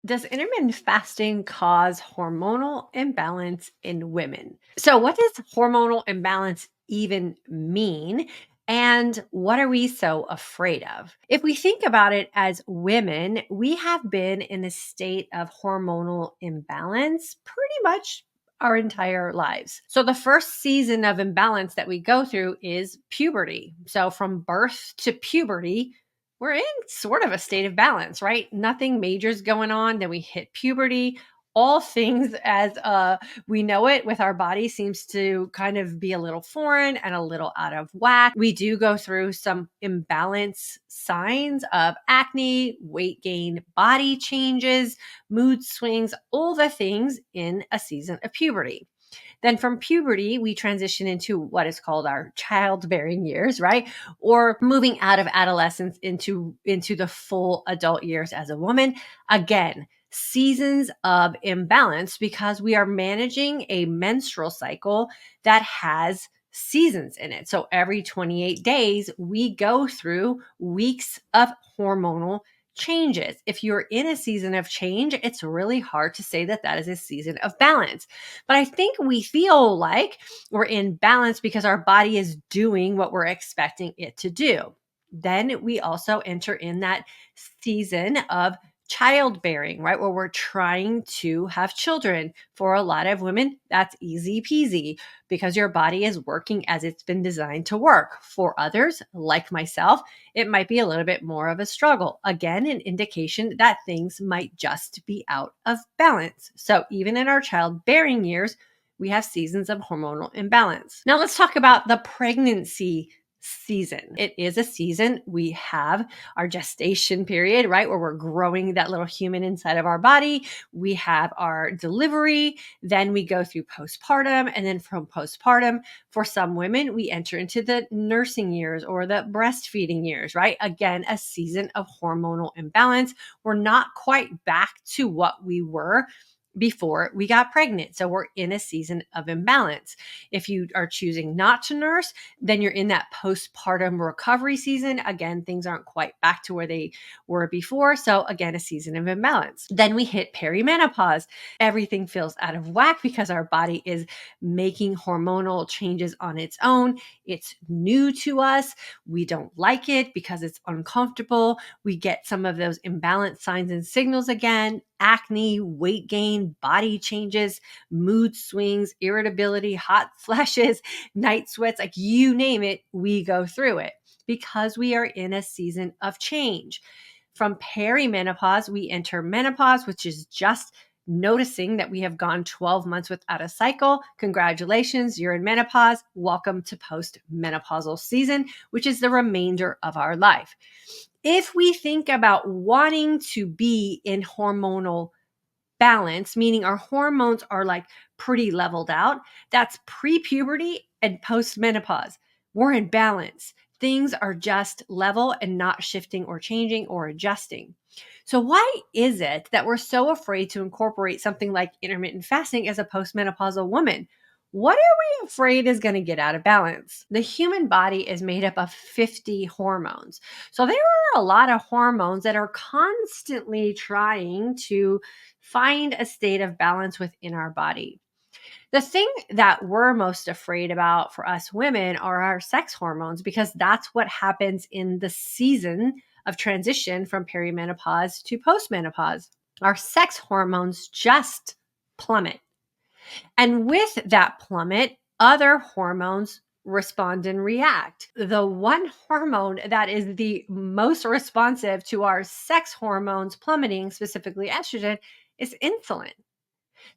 Does intermittent fasting cause hormonal imbalance in women? So, what does hormonal imbalance even mean? And what are we so afraid of? If we think about it as women, we have been in a state of hormonal imbalance pretty much our entire lives. So, the first season of imbalance that we go through is puberty. So, from birth to puberty, we're in sort of a state of balance, right? Nothing major is going on. Then we hit puberty. All things as we know it with our body seems to kind of be a little foreign and a little out of whack. We do go through some imbalance signs of acne, weight gain, body changes, mood swings, all the things in a season of puberty. Then from puberty, we transition into what is called our childbearing years, right? Or moving out of adolescence into the full adult years as a woman. Again, seasons of imbalance because we are managing a menstrual cycle that has seasons in it. So every 28 days, we go through weeks of hormonal changes. If you're in a season of change, it's really hard to say that that is a season of balance. But I think we feel like we're in balance because our body is doing what we're expecting it to do. Then we also enter in that season of childbearing, right? Where we're trying to have children. For a lot of women, that's easy peasy because your body is working as it's been designed to work. For others, like myself, it might be a little bit more of a struggle. Again, an indication that things might just be out of balance. So even in our childbearing years, we have seasons of hormonal imbalance. Now let's talk about the pregnancy season. It is a season. We have our gestation period, right? Where we're growing that little human inside of our body. We have our delivery. Then we go through postpartum. And then from postpartum, for some women, we enter into the nursing years or the breastfeeding years, right? Again, a season of hormonal imbalance. We're not quite back to what we were before we got pregnant. So we're in a season of imbalance. If you are choosing not to nurse, then you're in that postpartum recovery season. Again, things aren't quite back to where they were before. So again, a season of imbalance. Then we hit perimenopause. Everything feels out of whack because our body is making hormonal changes on its own. It's new to us. We don't like it because it's uncomfortable. We get some of those imbalance signs and signals again: acne, weight gain, body changes, mood swings, irritability, hot flashes, night sweats, like you name it, we go through it because we are in a season of change. From perimenopause, we enter menopause, which is just noticing that we have gone 12 months without a cycle. Congratulations, you're in menopause. Welcome to postmenopausal season, which is the remainder of our life. If we think about wanting to be in hormonal balance, meaning our hormones are like pretty leveled out, that's pre-puberty and post-menopause. We're in balance. Things are just level and not shifting or changing or adjusting. So why is it that we're so afraid to incorporate something like intermittent fasting as a postmenopausal woman? What are we afraid is going to get out of balance? The human body is made up of 50 hormones. So there are a lot of hormones that are constantly trying to find a state of balance within our body. The thing that we're most afraid about for us women are our sex hormones, because that's what happens in the season of transition from perimenopause to postmenopause. Our sex hormones just plummet. And with that plummet, other hormones respond and react. The one hormone that is the most responsive to our sex hormones plummeting, specifically estrogen, is insulin.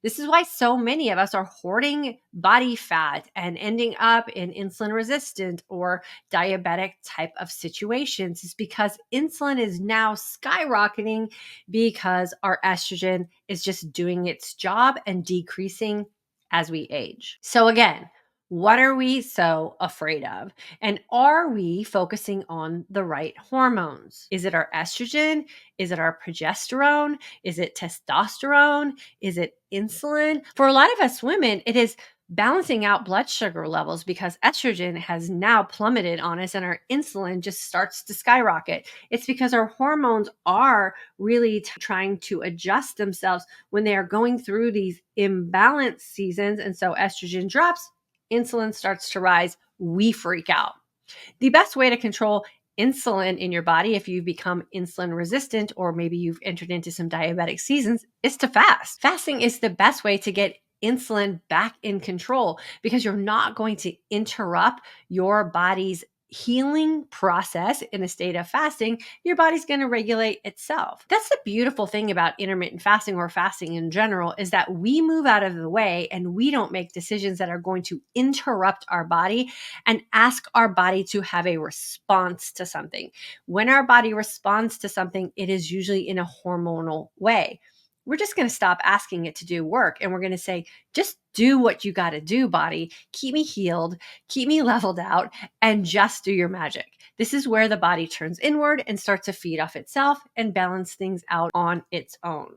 This is why so many of us are hoarding body fat and ending up in insulin resistant or diabetic type of situations, is because insulin is now skyrocketing because our estrogen is just doing its job and decreasing as we age. So again, what are we so afraid of? And are we focusing on the right hormones? Is it our estrogen? Is it our progesterone? Is it testosterone? Is it insulin? For a lot of us women, it is balancing out blood sugar levels because estrogen has now plummeted on us and our insulin just starts to skyrocket. It's because our hormones are really trying to adjust themselves when they are going through these imbalanced seasons. And so estrogen drops, insulin starts to rise, we freak out. The best way to control insulin in your body, if you've become insulin resistant or maybe you've entered into some diabetic seasons, is to fast. Fasting is the best way to get insulin back in control because you're not going to interrupt your body's healing process in a state of fasting. Your body's going to regulate itself. That's the beautiful thing about intermittent fasting or fasting in general, is that we move out of the way and we don't make decisions that are going to interrupt our body and ask our body to have a response to something. When our body responds to something, it is usually in a hormonal way. We're just going to stop asking it to do work and we're going to say, just do what you got to do, body. Keep me healed, keep me leveled out, and just do your magic. This is where the body turns inward and starts to feed off itself and balance things out on its own.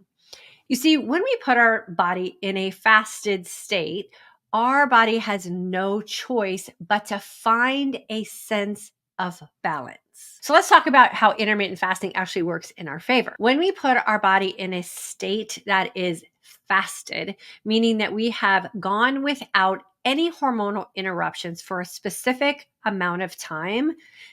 You see, when we put our body in a fasted state, our body has no choice but to find a sense of balance. So let's talk about how intermittent fasting actually works in our favor. When we put our body in a state that is fasted, meaning that we have gone without any hormonal interruptions for a specific amount of time,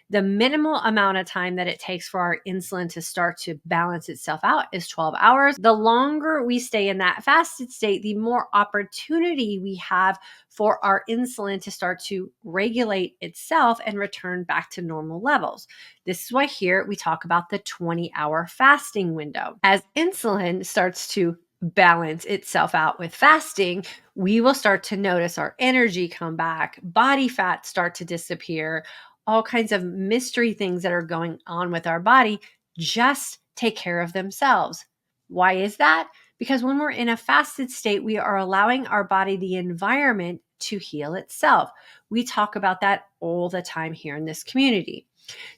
the minimal amount of time that it takes for our insulin to start to balance itself out is 12 hours. The longer we stay in that fasted state, the more opportunity we have for our insulin to start to regulate itself and return back to normal levels. This is why here we talk about the 20-hour fasting window. As insulin starts to balance itself out with fasting, we will start to notice our energy come back, body fat start to disappear, all kinds of mystery things that are going on with our body just take care of themselves. Why is that? Because when we're in a fasted state, we are allowing our body the environment to heal itself. We talk about that all the time here in this community.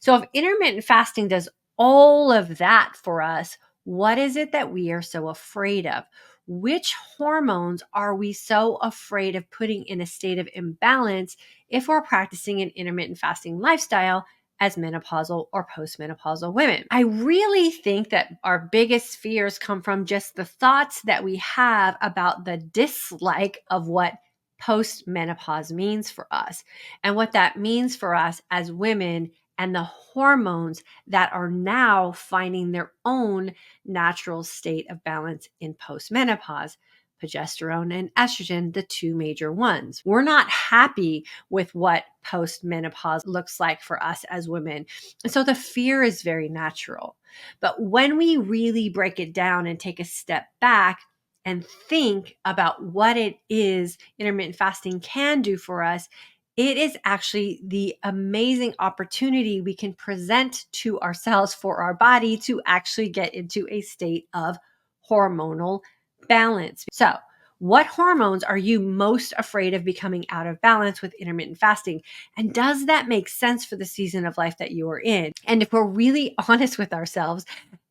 So if intermittent fasting does all of that for us, what is it that we are so afraid of? Which hormones are we so afraid of putting in a state of imbalance if we're practicing an intermittent fasting lifestyle as menopausal or postmenopausal women? I really think that our biggest fears come from just the thoughts that we have about the dislike of what postmenopause means for us and what that means for us as women and the hormones that are now finding their own natural state of balance in postmenopause. Progesterone and estrogen, the two major ones. We're not happy with what postmenopause looks like for us as women. And so the fear is very natural. But when we really break it down and take a step back and think about what it is intermittent fasting can do for us, it is actually the amazing opportunity we can present to ourselves for our body to actually get into a state of hormonal balance. So, what hormones are you most afraid of becoming out of balance with intermittent fasting? And does that make sense for the season of life that you are in? And if we're really honest with ourselves,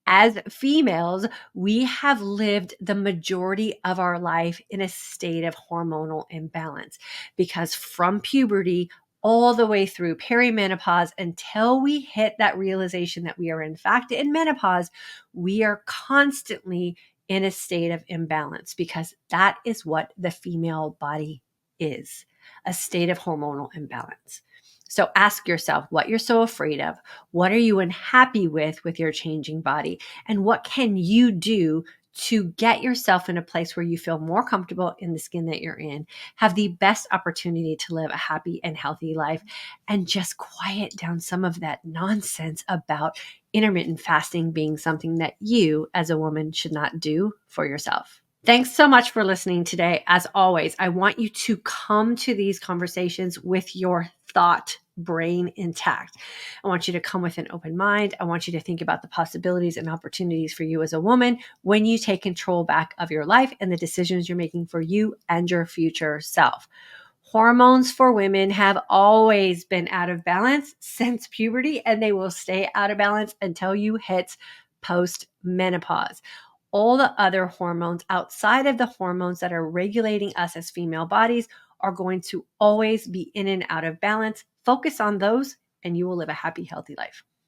as females, we have lived the majority of our life in a state of hormonal imbalance because from puberty all the way through perimenopause until we hit that realization that we are in fact in menopause, we are constantly in a state of imbalance because that is what the female body is, a state of hormonal imbalance. So ask yourself what you're so afraid of. What are you unhappy with your changing body? And what can you do to get yourself in a place where you feel more comfortable in the skin that you're in, have the best opportunity to live a happy and healthy life, and just quiet down some of that nonsense about intermittent fasting being something that you as a woman should not do for yourself. Thanks so much for listening today. As always, I want you to come to these conversations with your thought brain intact. I want you to come with an open mind. I want you to think about the possibilities and opportunities for you as a woman when you take control back of your life and the decisions you're making for you and your future self. Hormones for women have always been out of balance since puberty, and they will stay out of balance until you hit post-menopause. All the other hormones outside of the hormones that are regulating us as female bodies are going to always be in and out of balance. Focus on those, and you will live a happy, healthy life.